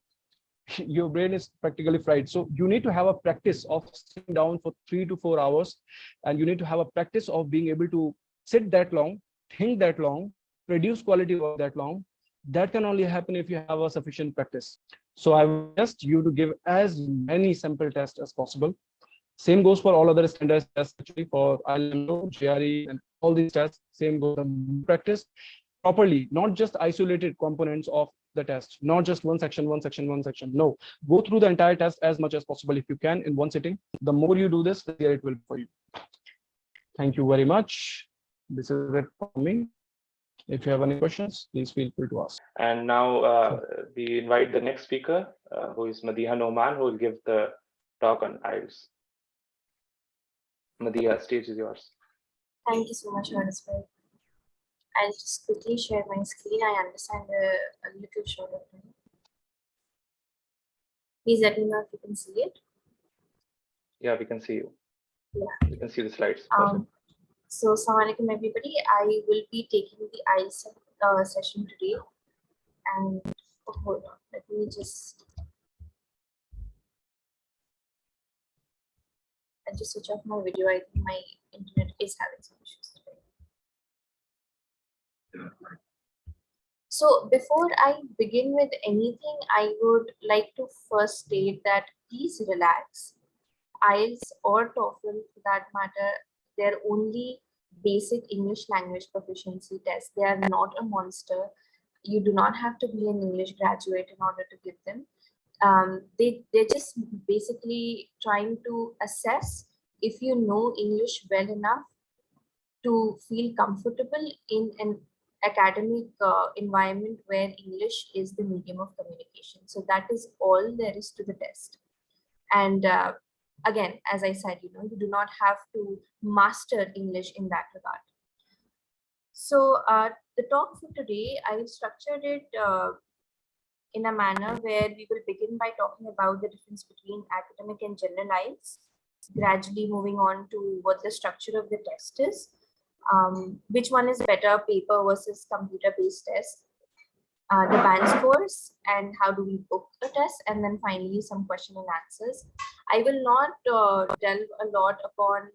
Your brain is practically fried. So you need to have a practice of sitting down for 3 to 4 hours, and you need to have a practice of being able to sit that long, think that long, produce quality work that long. That can only happen if you have a sufficient practice. So I would suggest you to give as many sample tests as possible. Same goes for all other standard tests, actually, for ILMO, GRE, and all these tests. Same goes for practice properly, not just isolated components of the test, not just one section. No, go through the entire test as much as possible if you can in one sitting. The more you do this, the easier it will be for you. Thank you very much. This is it for me. If you have any questions, please feel free to ask.
And now we invite the next speaker, who is Madiha Noman, who will give the talk on Ielts. Madiha, stage is yours.
Thank you so much, Manisbhai. I'll just quickly share my screen. I understand a little short of time. Please let me know if you can see it.
Yeah, we can see you.
Yeah.
You can see the slides.
So, Assalamualaikum everybody. I will be taking the Ielts session today. And hold on, let me just. I just switch off my video. I think my internet is having some issues today. So before I begin with anything, I would like to first state that please relax. Ielts or TOEFL for that matter, they're only basic English language proficiency tests. They are not a monster. You do not have to be an English graduate in order to give them. They're just basically trying to assess if you know English well enough to feel comfortable in an academic environment where English is the medium of communication. So that is all there is to the test. And again, as I said, you do not have to master English in that regard. So the talk for today, I structured it in a manner where we will begin by talking about the difference between academic and general Ielts, gradually moving on to what the structure of the test is, which one is better, paper versus computer-based test, the band scores, and how do we book the test, and then finally some question and answers. I will not delve a lot upon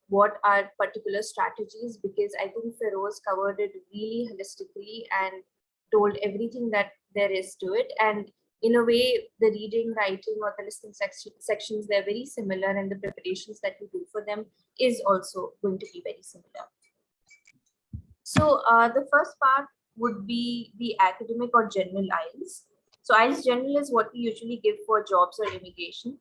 what are particular strategies, because I think Firoz covered it really holistically and told everything that there is to it. And in a way, the reading, writing, or the listening sections, they're very similar, and the preparations that we do for them is also going to be very similar. So the first part would be the academic or general Ielts. So Ielts general is what we usually give for jobs or immigration.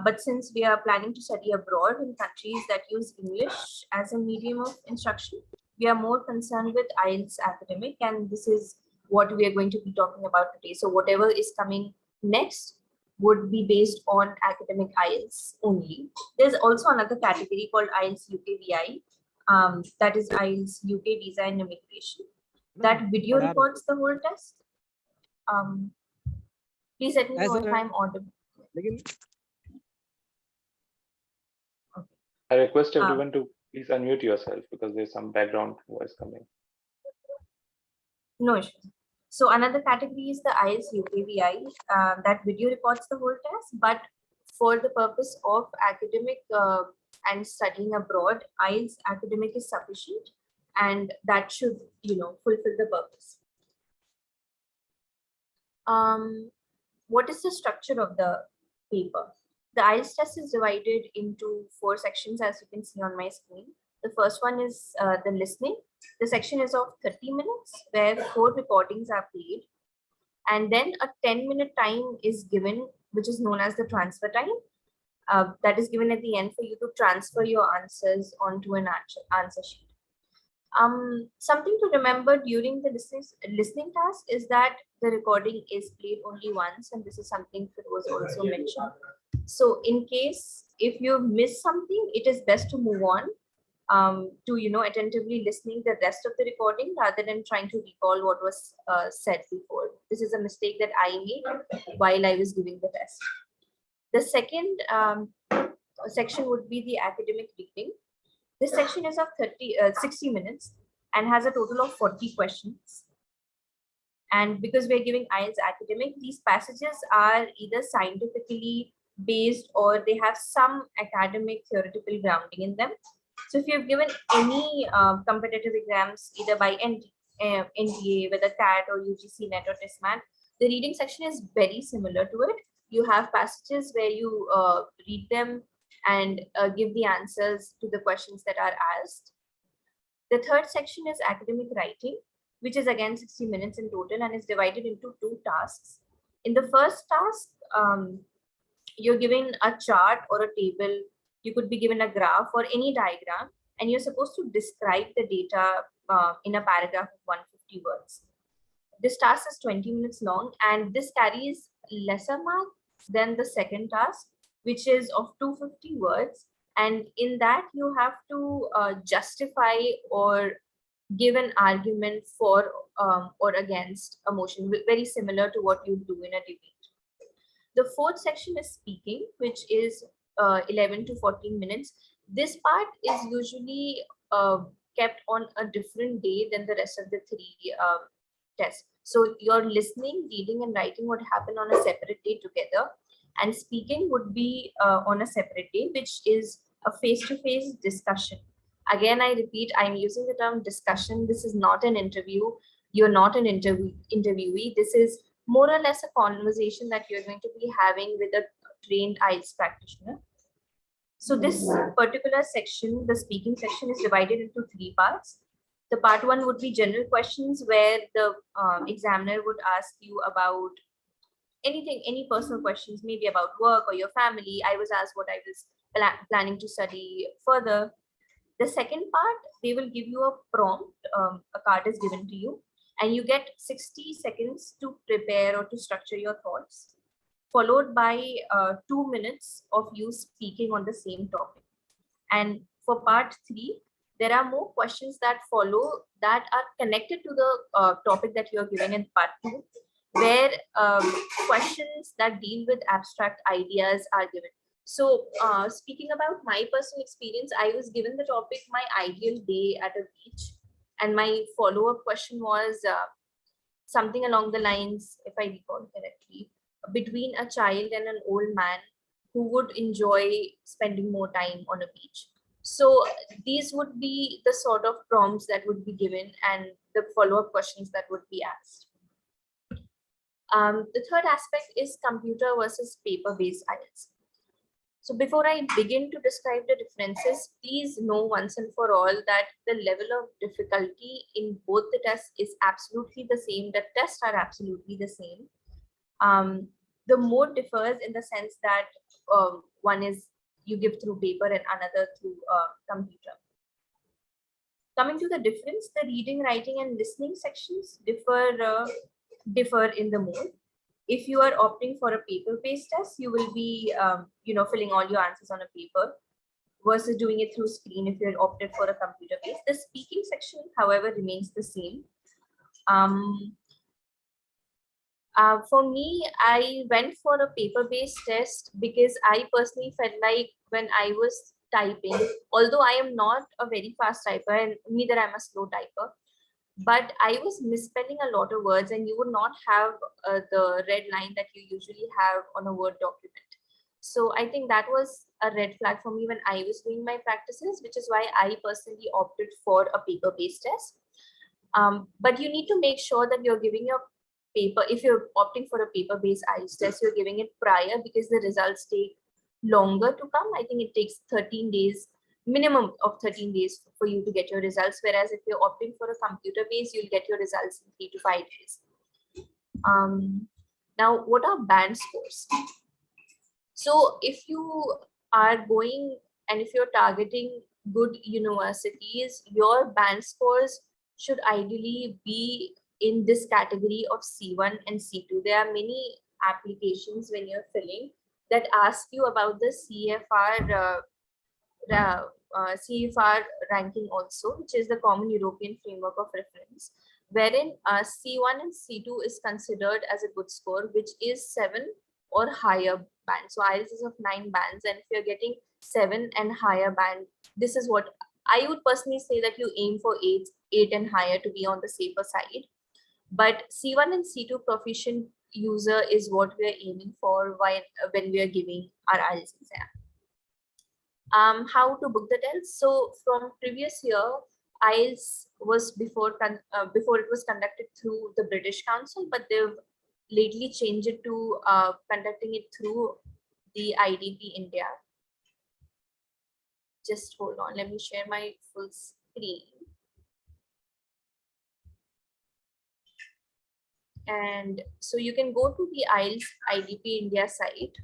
But since we are planning to study abroad in countries that use English as a medium of instruction, we are more concerned with Ielts academic, and this is what we are going to be talking about today. So whatever is coming next would be based on academic Ielts only. There's also another category called Ielts UKVI, that is Ielts UK Visa and Immigration. That video records the whole test. Please let me know if I'm audible.
I request everyone to please unmute yourself because there's some background voice coming.
No issues. So another category is the Ielts UKVI. That video records the whole test, but for the purpose of academic and studying abroad, Ielts academic is sufficient, and that should, fulfill the purpose. What is the structure of the paper? The Ielts test is divided into 4 sections, as you can see on my screen. The first one is the listening. The section is of 30 minutes, where 4 recordings are played. And then a 10-minute time is given, which is known as the transfer time. That is given at the end for you to transfer your answers onto an answer sheet. Something to remember during the listening task is that the recording is played only once, and this is something that was also mentioned. So in case if you miss something, it is best to move on to attentively listening the rest of the recording rather than trying to recall what was said before. This is a mistake that I made while I was giving the test. The second section would be the academic reading. This section is of 60 minutes and has a total of 40 questions. And because we're giving Ielts academic, these passages are either scientifically based or they have some academic theoretical grounding in them. So if you've given any competitive exams, either by NDA, whether CAT or UGC NET or TISMAT, the reading section is very similar to it. You have passages where you read them and give the answers to the questions that are asked. The third section is academic writing, which is again 60 minutes in total and is divided into 2 tasks. In the first task, you're given a chart or a table. You could be given a graph or any diagram, and you're supposed to describe the data in a paragraph of 150 words. This task is 20 minutes long, and this carries lesser marks than the second task, which is of 250 words. And in that, you have to justify or give an argument for or against a motion, very similar to what you do in a debate. The fourth section is speaking, which is 11 to 14 minutes. This part is usually kept on a different day than the rest of the three tests. So your listening, reading, and writing would happen on a separate day together, and speaking would be on a separate day, which is a face-to-face discussion. Again, I repeat, I'm using the term discussion. This is not an interview. You're not an interviewee. This is more or less a conversation that you're going to be having with a trained IELTS practitioner. So this particular section, the speaking section, is divided into three parts. The part one would be general questions, where the examiner would ask you about anything, any personal questions, maybe about work or your family. I was asked what I was planning to study further. The second part, they will give you a prompt, a card is given to you, and you get 60 seconds to prepare or to structure your thoughts, followed by 2 minutes of you speaking on the same topic. And for part three, there are more questions that follow that are connected to the topic that you're given in part two, where questions that deal with abstract ideas are given. So speaking about my personal experience, I was given the topic my ideal day at a beach. And my follow-up question was something along the lines, if I recall correctly, between a child and an old man who would enjoy spending more time on a beach. So these would be the sort of prompts that would be given and the follow-up questions that would be asked. The third aspect is computer versus paper-based IELTS. So before I begin to describe the differences, please know once and for all that the level of difficulty in both the tests is absolutely the same. The tests are absolutely the same. The mode differs in the sense that one is you give through paper and another through computer. Coming to the difference, the reading, writing, and listening sections differ in the mode. If you are opting for a paper-based test, you will be filling all your answers on a paper versus doing it through screen if you're opted for a computer-based. The speaking section, however, remains the same. For me, I went for a paper-based test because I personally felt like when I was typing, although I am not a very fast typer and neither I'm a slow typer, but I was misspelling a lot of words and you would not have the red line that you usually have on a Word document. So I think that was a red flag for me when I was doing my practices, which is why I personally opted for a paper-based test. But you need to make sure that you're giving your paper, if you're opting for a paper-based IELTS test, you're giving it prior because the results take longer to come. I think it takes 13 days, minimum of 13 days for you to get your results. Whereas if you're opting for a computer-based, you'll get your results in 3 to 5 days. Now, what are band scores? So if you are going and if you're targeting good universities, your band scores should ideally be in this category of C1 and C2. There are many applications when you're filling that ask you about the CFR ranking also, which is the Common European Framework of Reference, wherein C1 and C2 is considered as a good score, which is 7 or higher band. So IELTS is of 9 bands, and if you're getting 7 and higher band, this is what I would personally say that you aim for 8 and higher to be on the safer side. But C1 and C2 proficient user is what we are aiming for when we are giving our IELTS exam. How to book the test? So from previous year, IELTS was before it was conducted through the British Council, but they've lately changed it to conducting it through the IDP India. Just hold on, let me share my full screen. And so you can go to the Ielts IDP India site.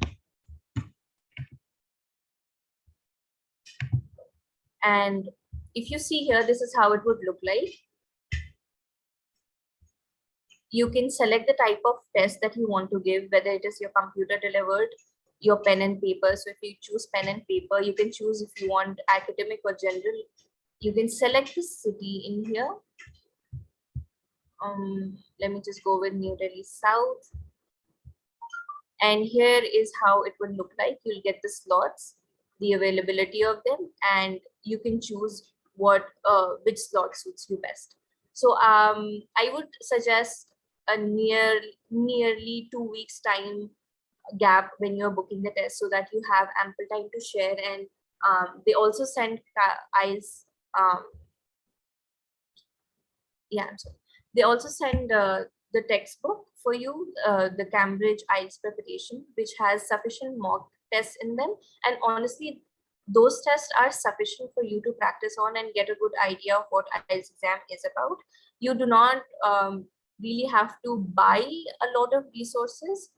And if you see here, this is how it would look like. You can select the type of test that you want to give, whether it is your computer delivered, your pen and paper. So if you choose pen and paper, you can choose if you want academic or general. You can select the city in here. Let me just go with New Delhi South. And here is how it would look like. You'll get the slots. the availability of them, and you can choose which slot suits you best. So I would suggest a nearly 2 weeks time gap when you're booking the test, so that you have ample time to share. And they also send IELTS. They also send the textbook for you, the Cambridge IELTS preparation, which has sufficient mock tests in them. And honestly, those tests are sufficient for you to practice on and get a good idea of what IELTS exam is about. You do not really have to buy a lot of resources.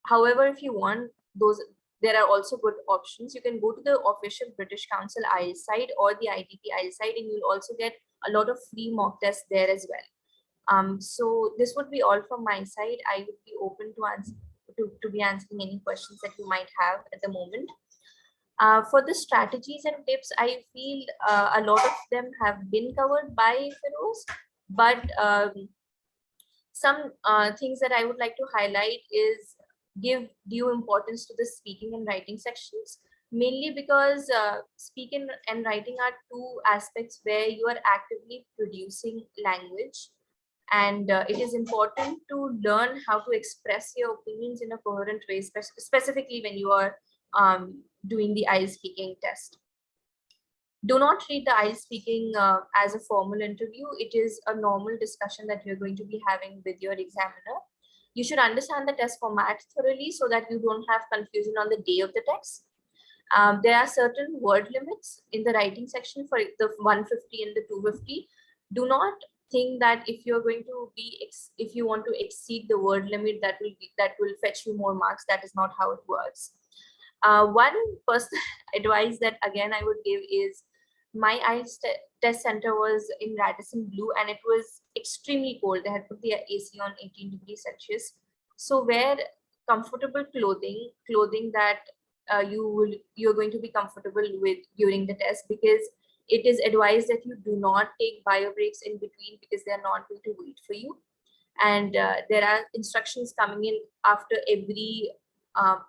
However, if you want those, there are also good options. You can go to the official British Council IELTS site or the IDP IELTS site, and you'll also get a lot of free mock tests there as well. So this would be all from my side. I would be open to answer to be answering any questions that you might have at the moment. For the strategies and tips, I feel a lot of them have been covered by Firoz, but some things that I would like to highlight is give due importance to the speaking and writing sections, mainly because speaking and writing are two aspects where you are actively producing language. And it is important to learn how to express your opinions in a coherent way, specifically when you are doing the IELTS speaking test. Do not treat the IELTS speaking as a formal interview. It is a normal discussion that you're going to be having with your examiner. You should understand the test format thoroughly so that you don't have confusion on the day of the test. There are certain word limits in the writing section for the 150 and the 250. Do not think that if you're going to be, if you want to exceed the word limit, that will fetch you more marks. That is not how it works. One personal advice that again I would give is, my IELTS test center was in Radisson Blue, and it was extremely cold. They had put the AC on 18 degrees Celsius. So wear comfortable clothing that you're going to be comfortable with during the test, because it is advised that you do not take bio breaks in between, because they're not going to wait for you. And there are instructions coming in after every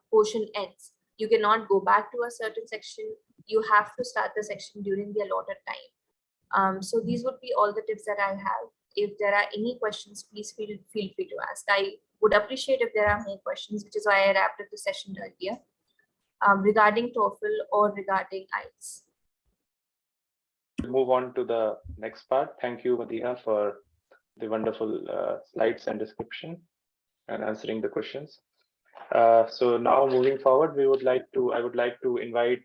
portion ends. You cannot go back to a certain section. You have to start the section during the allotted time. So these would be all the tips that I have. If there are any questions, please feel free to ask. I would appreciate if there are more questions, which is why I wrapped up the session earlier, regarding TOEFL or regarding IELTS.
We'll move on to the next part. Thank you, Madiha, for the wonderful slides and description and answering the questions. So now moving forward, I would like to invite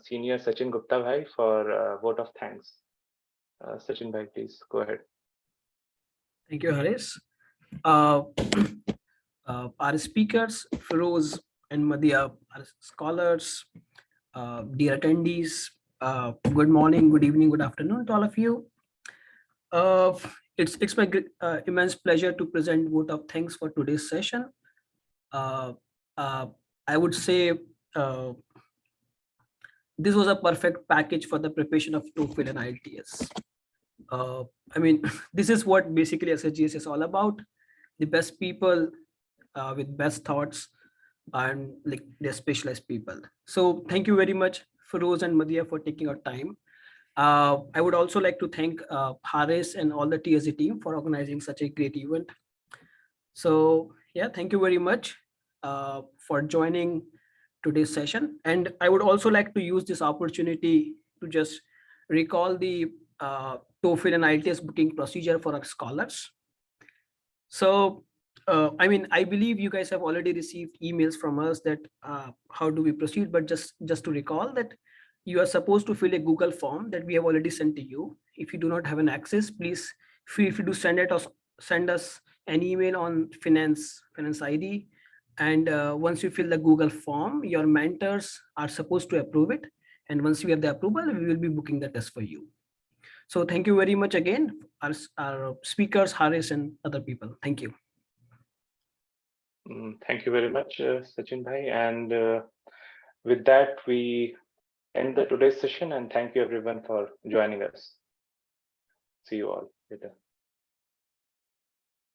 Senior Sachin Gupta Bhai for a vote of thanks. Sachin Bhai, please go ahead.
Thank you, Haris. Our speakers, Firoz and Madiha, our scholars, dear attendees, good morning, good evening, good afternoon to all of you. It's my immense pleasure to present vote of thanks for today's session. I would say this was a perfect package for the preparation of TOEFL and IELTS. I mean, this is what basically SSGS is all about. The best people with best thoughts, and like they're specialized people. So thank you very much, Firoz and Madiha, for taking our time. I would also like to thank Haris and all the TSG team for organizing such a great event. So yeah, thank you very much for joining today's session. And I would also like to use this opportunity to just recall the TOEFL and IELTS booking procedure for our scholars. So I mean, I believe you guys have already received emails from us that how do we proceed, but just to recall that you are supposed to fill a Google form that we have already sent to you. If you do not have an access, please feel free to send us an email on finance ID. And once you fill the Google form, your mentors are supposed to approve it. And once we have the approval, we will be booking the test for you. So thank you very much again, our speakers, Haris and other people. Thank you.
Thank you very much, Sachin Bhai. And with that, we end today's session, and thank you everyone for joining us. See you all later.